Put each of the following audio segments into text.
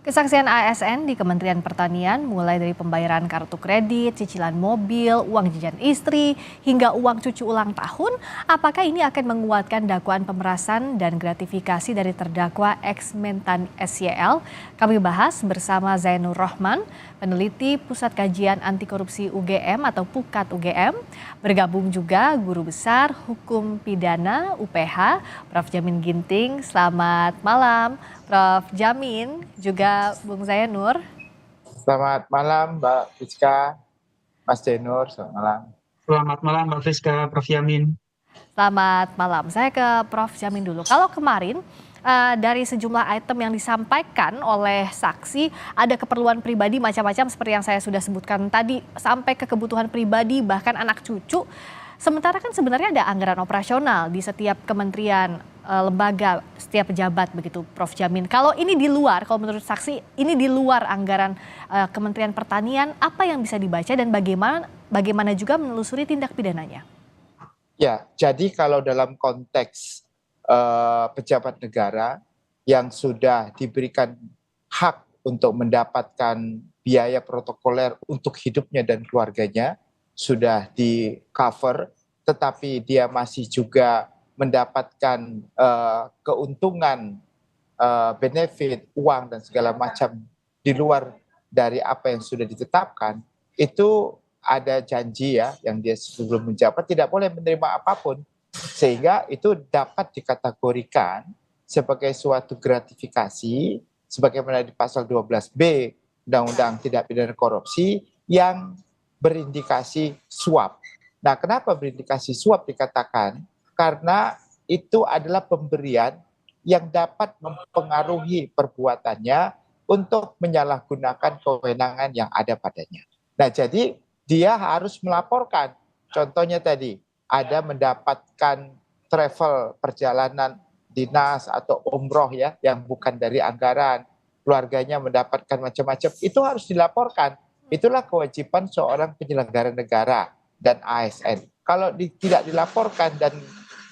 Kesaksian ASN di Kementerian Pertanian mulai dari pembayaran kartu kredit, cicilan mobil, uang jajan istri, hingga uang cucu ulang tahun, apakah ini akan menguatkan dakwaan pemerasan dan gratifikasi dari terdakwa ex-Mentan SYL? Kami bahas bersama Zainur Rohman, peneliti Pusat Kajian Anti Korupsi UGM atau PUKAT UGM. Bergabung juga Guru Besar Hukum Pidana UPH, Prof. Jamin Ginting. Selamat malam. Prof. Jamin, juga Bung Zainur. Selamat malam Mbak Rizka, Mas Zainur, selamat malam. Selamat malam Mbak Friska, Prof. Yamin. Selamat malam. Saya ke Prof. Jamin dulu. Kalau kemarin dari sejumlah item yang disampaikan oleh saksi, ada keperluan pribadi macam-macam seperti yang saya sudah sebutkan tadi, sampai ke kebutuhan pribadi bahkan anak cucu. Sementara kan sebenarnya ada anggaran operasional di setiap kementerian, lembaga, setiap pejabat begitu, Prof. Jamin. Kalau ini di luar, kalau menurut saksi, ini di luar anggaran Kementerian Pertanian, apa yang bisa dibaca dan bagaimana juga menelusuri tindak pidananya? Ya, jadi kalau dalam konteks pejabat negara yang sudah diberikan hak untuk mendapatkan biaya protokoler untuk hidupnya dan keluarganya, sudah di cover, tetapi dia masih juga mendapatkan keuntungan, benefit, uang dan segala macam di luar dari apa yang sudah ditetapkan, itu ada janji ya yang dia sebelum menjabat tidak boleh menerima apapun, sehingga itu dapat dikategorikan sebagai suatu gratifikasi sebagaimana di pasal 12B Undang-Undang Tindak Pidana Korupsi yang berindikasi suap. Nah, kenapa berindikasi suap dikatakan? Karena itu adalah pemberian yang dapat mempengaruhi perbuatannya untuk menyalahgunakan kewenangan yang ada padanya. Nah, jadi dia harus melaporkan. Contohnya tadi, ada mendapatkan travel perjalanan dinas atau umroh ya yang bukan dari anggaran, keluarganya mendapatkan macam-macam, itu harus dilaporkan. Itulah kewajiban seorang penyelenggara negara dan ASN. Kalau tidak dilaporkan dan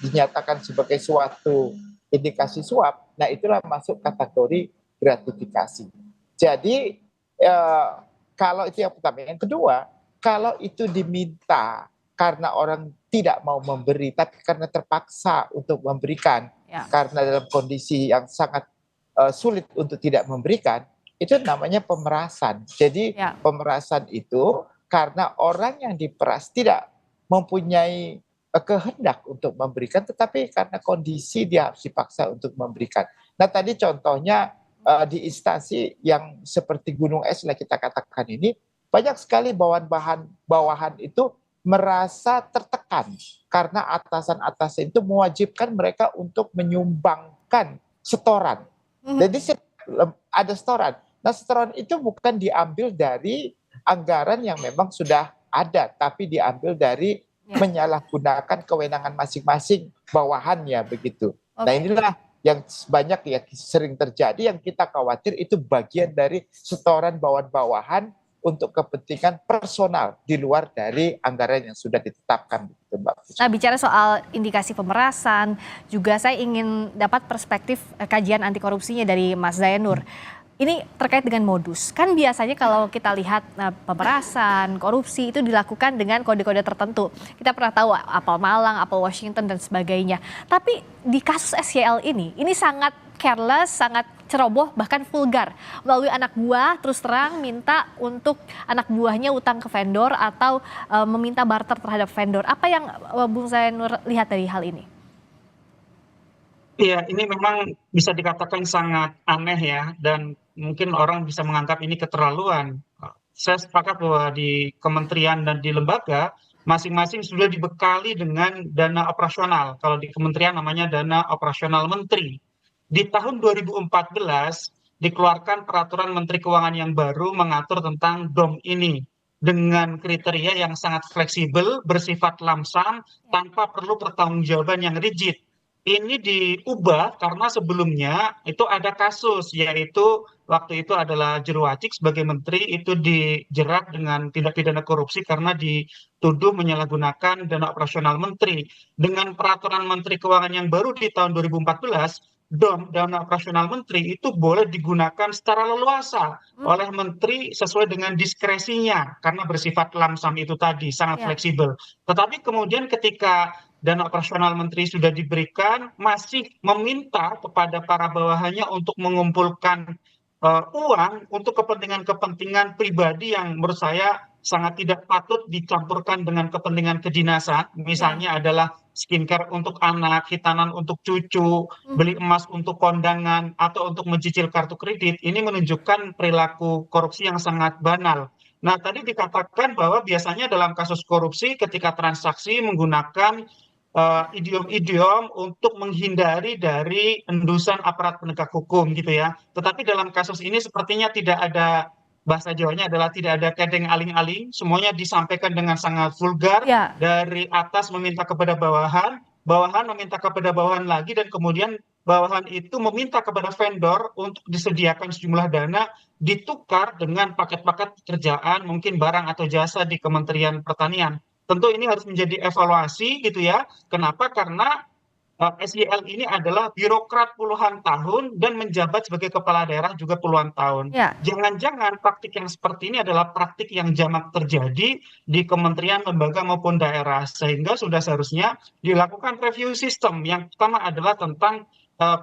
dinyatakan sebagai suatu indikasi suap, nah itulah masuk kategori gratifikasi. Jadi kalau itu yang pertama. Yang kedua, kalau itu diminta karena orang tidak mau memberi, tapi karena terpaksa untuk memberikan, karena dalam kondisi yang sangat sulit untuk tidak memberikan, itu namanya pemerasan. Jadi pemerasan itu karena orang yang diperas tidak mempunyai kehendak untuk memberikan, tetapi karena kondisi dia harus dipaksa untuk memberikan. Nah tadi contohnya di instansi yang seperti gunung es lah kita katakan ini, banyak sekali bawahan itu merasa tertekan karena atasan-atasan itu mewajibkan mereka untuk menyumbangkan setoran. Jadi ada setoran. Nah, setoran itu bukan diambil dari anggaran yang memang sudah ada, tapi diambil dari menyalahgunakan kewenangan masing-masing bawahannya begitu. Nah, inilah yang banyak ya sering terjadi, yang kita khawatir itu bagian dari setoran bawahan-bawahan untuk kepentingan personal di luar dari anggaran yang sudah ditetapkan. Nah, bicara soal indikasi pemerasan, juga saya ingin dapat perspektif kajian anti korupsinya dari Mas Zainur. Ini terkait dengan modus. Kan biasanya kalau kita lihat pemerasan, korupsi itu dilakukan dengan kode-kode tertentu. Kita pernah tahu apel Malang, apel Washington dan sebagainya. Tapi di kasus SYL ini sangat careless, sangat ceroboh, bahkan vulgar. Melalui anak buah terus terang minta untuk anak buahnya utang ke vendor atau meminta barter terhadap vendor. Apa yang Bung Zainur lihat dari hal ini? Iya, ini memang bisa dikatakan sangat aneh ya, dan mungkin orang bisa menganggap ini keterlaluan. Saya sepakat bahwa di kementerian dan di lembaga, masing-masing sudah dibekali dengan dana operasional. Kalau di kementerian namanya dana operasional menteri. Di tahun 2014 dikeluarkan peraturan Menteri Keuangan yang baru mengatur tentang DOM ini dengan kriteria yang sangat fleksibel, bersifat lamsam, tanpa perlu pertanggungjawaban yang rigid. Ini diubah karena sebelumnya itu ada kasus, yaitu waktu itu adalah Jero Wacik sebagai menteri itu dijerat dengan tindak pidana korupsi karena dituduh menyalahgunakan dana operasional menteri. Dengan peraturan Menteri Keuangan yang baru di tahun 2014, DOM, dana operasional menteri, itu boleh digunakan secara leluasa Hmm, oleh menteri sesuai dengan diskresinya karena bersifat lamsam itu tadi, sangat ya. fleksibel. Tetapi kemudian ketika dana operasional menteri sudah diberikan, masih meminta kepada para bawahannya untuk mengumpulkan uang untuk kepentingan-kepentingan pribadi yang menurut saya sangat tidak patut dicampurkan dengan kepentingan kedinasan. Ya. Misalnya adalah skincare untuk anak, hitanan untuk cucu, Hmm, beli emas untuk kondangan, atau untuk mencicil kartu kredit. Ini menunjukkan perilaku korupsi yang sangat banal. Nah, tadi dikatakan bahwa biasanya dalam kasus korupsi ketika transaksi menggunakan idiom-idiom untuk menghindari dari endusan aparat penegak hukum gitu ya. Tetapi dalam kasus ini sepertinya tidak ada, bahasa Jawanya adalah tidak ada kedeng aling-aling, semuanya disampaikan dengan sangat vulgar, ya. dari atas meminta kepada bawahan, bawahan meminta kepada bawahan lagi, dan kemudian bawahan itu meminta kepada vendor untuk disediakan sejumlah dana ditukar dengan paket-paket pekerjaan, mungkin barang atau jasa di Kementerian Pertanian. Tentu ini harus menjadi evaluasi gitu ya. Kenapa? Karena SYL ini adalah birokrat puluhan tahun dan menjabat sebagai kepala daerah juga puluhan tahun. Ya. Jangan-jangan praktik yang seperti ini adalah praktik yang jamak terjadi di kementerian, lembaga maupun daerah, sehingga sudah seharusnya dilakukan review sistem. Yang pertama adalah tentang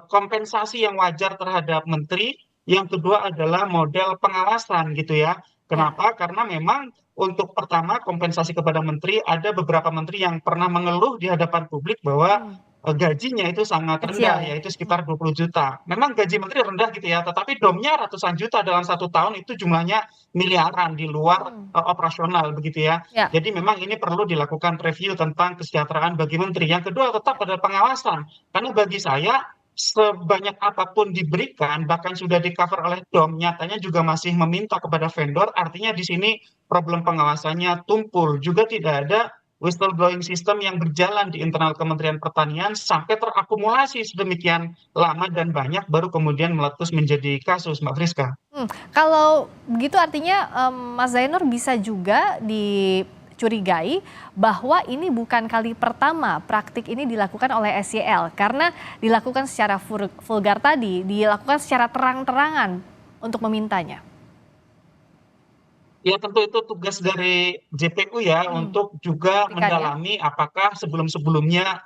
kompensasi yang wajar terhadap menteri, yang kedua adalah model pengawasan gitu ya. Ya. Kenapa? Karena memang untuk pertama kompensasi kepada menteri, ada beberapa menteri yang pernah mengeluh di hadapan publik bahwa Hmm, gajinya itu sangat kecil rendah, ya. yaitu Hmm, sekitar 20 juta. Memang gaji menteri rendah gitu ya, tetapi domnya ratusan juta dalam satu tahun, itu jumlahnya miliaran di luar hmm. operasional begitu ya. Ya. Jadi memang ini perlu dilakukan review tentang kesejahteraan bagi menteri. Yang kedua tetap pada pengawasan, karena bagi saya sebanyak apapun diberikan, bahkan sudah di cover oleh DOM, nyatanya juga masih meminta kepada vendor, artinya di sini problem pengawasannya tumpul. Juga tidak ada whistleblowing system yang berjalan di internal Kementerian Pertanian sampai terakumulasi sedemikian lama dan banyak baru kemudian meletus menjadi kasus, Mbak Friska. Kalau begitu artinya Mas Zainur bisa juga dicurigai bahwa ini bukan kali pertama praktik ini dilakukan oleh SYL karena dilakukan secara vulgar tadi, dilakukan secara terang-terangan untuk memintanya. Ya tentu itu tugas dari JPU ya Hmm, untuk juga buktikan ya. mendalami apakah sebelum-sebelumnya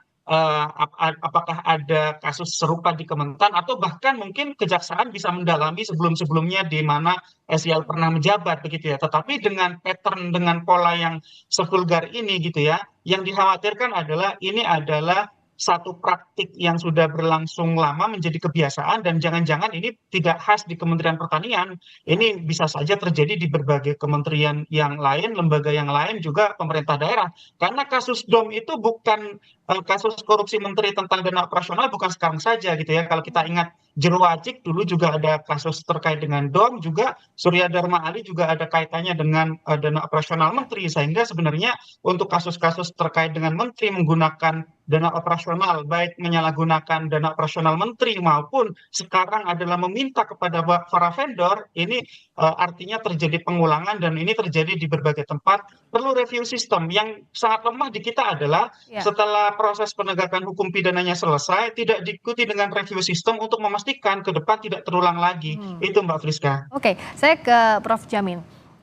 apakah ada kasus serupa di Kementan, atau bahkan mungkin kejaksaan bisa mendalami sebelum-sebelumnya di mana SYL Hmm, pernah menjabat begitu ya. Tetapi dengan pattern, dengan pola yang sevulgar ini gitu ya, yang dikhawatirkan adalah ini adalah satu praktik yang sudah berlangsung lama menjadi kebiasaan, dan jangan-jangan ini tidak khas di Kementerian Pertanian. ya. Ini bisa saja terjadi di berbagai kementerian yang lain, lembaga yang lain, juga pemerintah daerah. Karena kasus DOM itu bukan kasus korupsi menteri tentang dana operasional, bukan sekarang saja gitu ya. Kalau kita Hmm, ingat Jero Wacik dulu juga ada kasus terkait dengan DOM, juga Surya Dharma Ali juga ada kaitannya dengan dana operasional ya. menteri. Sehingga sebenarnya untuk kasus-kasus terkait dengan menteri menggunakan dana operasional, baik menyalahgunakan dana operasional menteri maupun sekarang adalah meminta kepada para vendor, ini artinya terjadi pengulangan, dan ini terjadi di berbagai tempat. Perlu review sistem. Yang sangat lemah di kita adalah Ya. setelah proses penegakan hukum pidananya selesai, tidak diikuti dengan review sistem untuk memastikan ke depan tidak terulang lagi. Hmm. Itu Mbak Friska. Oke, saya ke Prof. Jamin.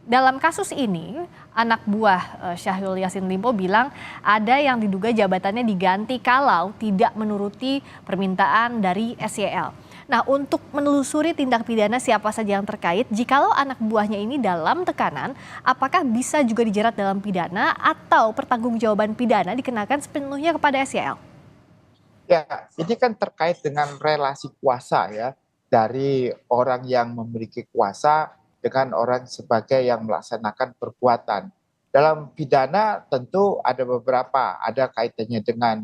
Dalam kasus ini, anak buah Syahrul Yassin Limpo bilang ada yang diduga jabatannya diganti kalau tidak menuruti permintaan dari SYL. Nah, untuk menelusuri tindak pidana siapa saja yang terkait, jikalau anak buahnya ini dalam tekanan, apakah bisa juga dijerat dalam pidana atau pertanggungjawaban pidana dikenakan sepenuhnya kepada SYL? Ya, ini kan terkait dengan relasi kuasa ya, dari orang yang memiliki kuasa dengan orang sebagai yang melaksanakan perbuatan. Dalam pidana tentu ada beberapa, ada kaitannya dengan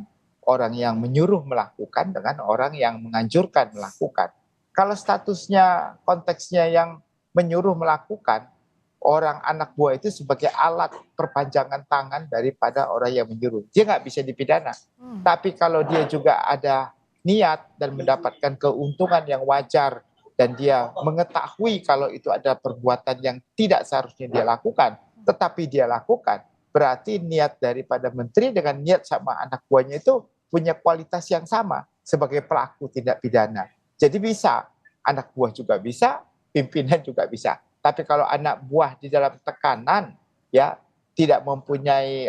orang yang menyuruh melakukan dengan orang yang menganjurkan melakukan. Kalau statusnya, konteksnya yang menyuruh melakukan, orang anak buah itu sebagai alat perpanjangan tangan daripada orang yang menyuruh. Dia nggak bisa dipidana. Hmm. Tapi kalau dia juga ada niat dan mendapatkan keuntungan yang wajar dan dia mengetahui kalau itu ada perbuatan yang tidak seharusnya dia lakukan, tetapi dia lakukan, berarti niat daripada menteri dengan niat sama anak buahnya itu punya kualitas yang sama. sebagai pelaku tindak pidana. Jadi bisa, anak buah juga bisa, pimpinan juga bisa. Tapi kalau anak buah di dalam tekanan, ya tidak mempunyai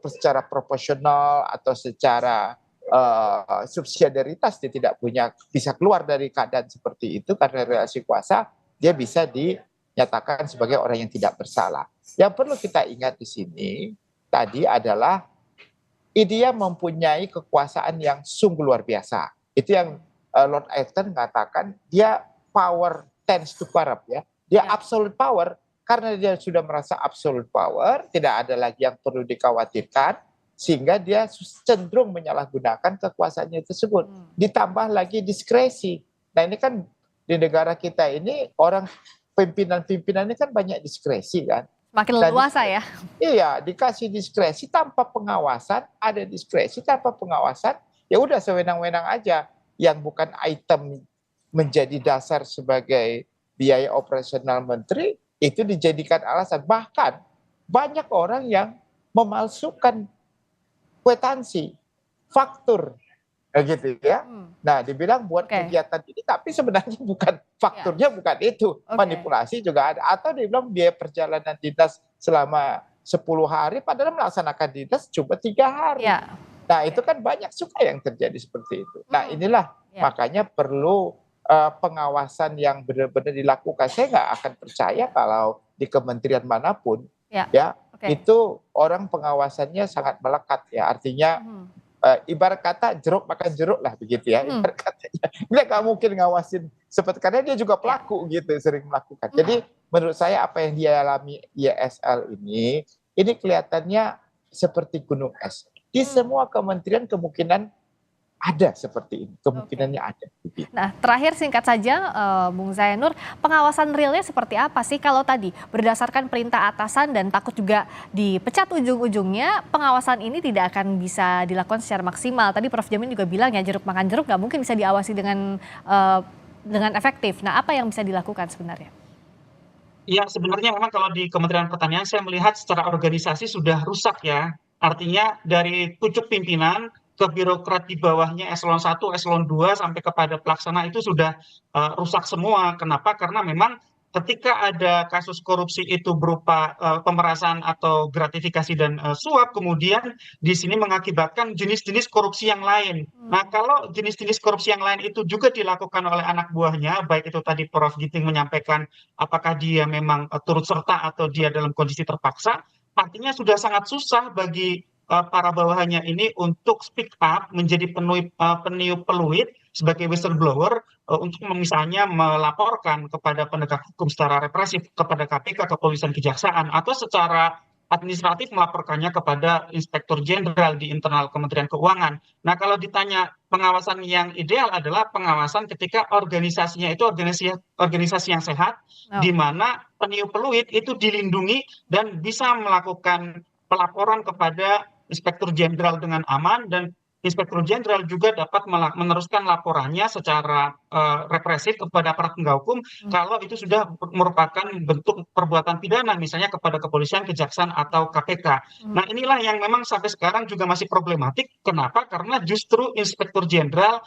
secara proporsional atau secara subsidiaritas, dia tidak punya, bisa keluar dari keadaan seperti itu karena relasi kuasa, dia bisa dinyatakan sebagai orang yang tidak bersalah. Yang perlu kita ingat di sini tadi adalah dia mempunyai kekuasaan yang sungguh luar biasa. Itu yang Lord Acton mengatakan dia power tends to corrupt, ya. Dia absolute power. Karena dia sudah merasa absolute power, tidak ada lagi yang perlu dikhawatirkan, sehingga dia cenderung menyalahgunakan kekuasaannya tersebut. Ditambah lagi diskresi. Nah ini kan di negara kita ini orang pimpinan-pimpinan ini kan banyak diskresi kan. Makin leluasa ya. Iya, dikasih diskresi tanpa pengawasan, ada diskresi tanpa pengawasan, ya udah sewenang-wenang aja. Yang bukan item menjadi dasar sebagai biaya operasional menteri, itu dijadikan alasan. Bahkan banyak orang yang memalsukan kwitansi, faktur, gitu ya. Nah, dibilang buat kegiatan ini, tapi sebenarnya bukan fakturnya, bukan itu. Manipulasi juga ada. Atau dibilang biaya perjalanan dinas selama 10 hari, padahal melaksanakan dinas cuma 3 hari. Nah, itu kan banyak suka yang terjadi seperti itu. Nah, inilah makanya perlu pengawasan yang benar-benar dilakukan. Saya nggak akan percaya kalau di kementerian manapun itu orang pengawasannya sangat melekat, ya. Artinya ibarat kata jeruk makan jeruk lah, begitu ya. Ibarat katanya dia nggak mungkin ngawasin seperti, karena dia juga pelaku gitu, sering melakukan. Jadi menurut saya apa yang dia alami YSL ini kelihatannya seperti gunung es. Di semua kementerian kemungkinan ada seperti ini, kemungkinannya ada. Nah, terakhir singkat saja, Bung Zainur, pengawasan realnya seperti apa sih kalau tadi berdasarkan perintah atasan dan takut juga dipecat ujung-ujungnya, pengawasan ini tidak akan bisa dilakukan secara maksimal. Tadi Prof. Jamin juga bilang ya, jeruk makan jeruk nggak mungkin bisa diawasi dengan efektif. Nah, apa yang bisa dilakukan sebenarnya? Ya, sebenarnya memang kalau di Kementerian Pertanian saya melihat secara organisasi sudah rusak ya. Artinya dari pucuk pimpinan ke birokrat di bawahnya eselon 1, eselon 2 sampai kepada pelaksana itu sudah rusak semua. Kenapa? Karena memang ketika ada kasus korupsi itu berupa pemerasan atau gratifikasi dan suap, kemudian di sini mengakibatkan jenis-jenis korupsi yang lain. Nah, kalau jenis-jenis korupsi yang lain itu juga dilakukan oleh anak buahnya, baik itu tadi Prof. Giting menyampaikan apakah dia memang turut serta atau dia dalam kondisi terpaksa, artinya sudah sangat susah bagi para bawahannya ini untuk speak up, menjadi peniup peluit sebagai whistleblower untuk misalnya melaporkan kepada penegak hukum secara represif, kepada KPK, kepolisian, kejaksaan, atau secara administratif melaporkannya kepada Inspektur Jenderal di internal Kementerian Keuangan. Nah, kalau ditanya pengawasan yang ideal adalah pengawasan ketika organisasinya itu organisasi yang sehat, di mana peniup peluit itu dilindungi dan bisa melakukan pelaporan kepada Inspektur Jenderal dengan aman, dan Inspektur Jenderal juga dapat meneruskan laporannya secara represif kepada aparat penegak hukum kalau itu sudah merupakan bentuk perbuatan pidana, misalnya kepada kepolisian, kejaksaan, atau KPK. Nah, inilah yang memang sampai sekarang juga masih problematik. Kenapa? Karena justru Inspektur Jenderal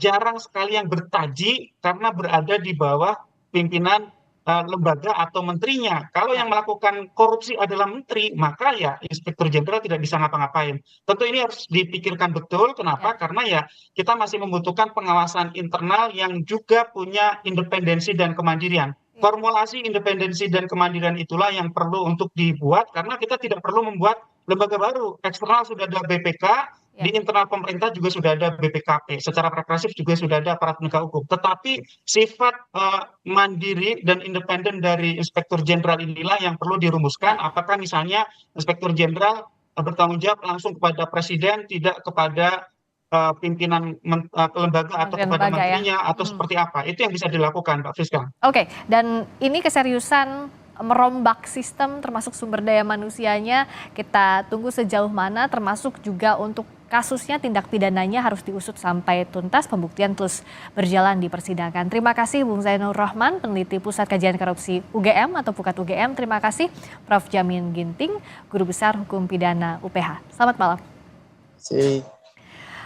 jarang sekali yang bertaji karena berada di bawah pimpinan lembaga atau menterinya. Kalau yang melakukan korupsi adalah menteri, maka ya Inspektur Jenderal tidak bisa ngapa-ngapain. Tentu ini harus dipikirkan betul. Kenapa? Karena ya kita masih membutuhkan pengawasan internal yang juga punya independensi dan kemandirian. Formulasi independensi dan kemandirian itulah yang perlu untuk dibuat, karena kita tidak perlu membuat lembaga baru. Eksternal sudah ada BPK, di internal pemerintah juga sudah ada BPKP, secara represif juga sudah ada aparat penegak hukum. Tetapi sifat mandiri dan independen dari Inspektur Jenderal inilah yang perlu dirumuskan. Apakah misalnya Inspektur Jenderal bertanggung jawab langsung kepada Presiden, tidak kepada pimpinan lembaga atau kepada menterinya, atau seperti apa? Itu yang bisa dilakukan, Mbak Friska. Oke, dan ini keseriusan merombak sistem termasuk sumber daya manusianya, kita tunggu sejauh mana, termasuk juga untuk kasusnya, tindak pidananya harus diusut sampai tuntas, pembuktian terus berjalan di persidangan. Terima kasih Bung Zainur Rahman, peneliti Pusat Kajian Korupsi UGM atau Pukat UGM. Terima kasih Prof. Jamin Ginting, Guru Besar Hukum Pidana UPH. Selamat malam. Terima kasih.